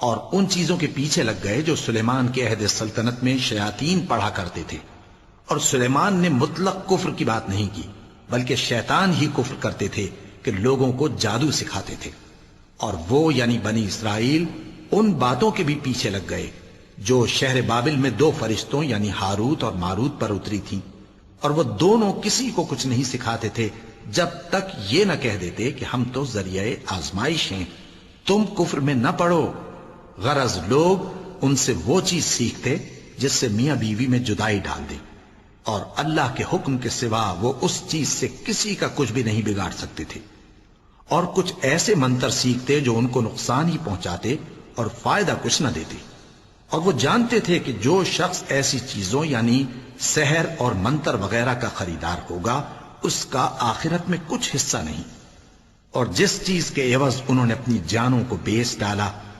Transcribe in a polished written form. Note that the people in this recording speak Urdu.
اور ان چیزوں کے پیچھے لگ گئے جو سلیمان کے عہد سلطنت میں شیاطین پڑھا کرتے تھے، اور سلیمان نے مطلق کفر کی بات نہیں کی، بلکہ شیطان ہی کفر کرتے تھے کہ لوگوں کو جادو سکھاتے تھے۔ اور وہ یعنی بنی اسرائیل ان باتوں کے بھی پیچھے لگ گئے جو شہر بابل میں 2 فرشتوں یعنی ہاروت اور ماروت پر اتری تھیں، اور وہ دونوں کسی کو کچھ نہیں سکھاتے تھے جب تک یہ نہ کہہ دیتے کہ ہم تو ذریعہ آزمائش ہیں، تم کفر میں نہ پڑو۔ غرض لوگ ان سے وہ چیز سیکھتے جس سے میاں بیوی میں جدائی ڈال دے، اور اللہ کے حکم کے سوا وہ اس چیز سے کسی کا کچھ بھی نہیں بگاڑ سکتے تھے، اور کچھ ایسے منتر سیکھتے جو ان کو نقصان ہی پہنچاتے اور فائدہ کچھ نہ دیتے۔ اور وہ جانتے تھے کہ جو شخص ایسی چیزوں یعنی سحر اور منتر وغیرہ کا خریدار ہوگا اس کا آخرت میں کچھ حصہ نہیں، اور جس چیز کے عوض انہوں نے اپنی جانوں کو بیچ ڈالا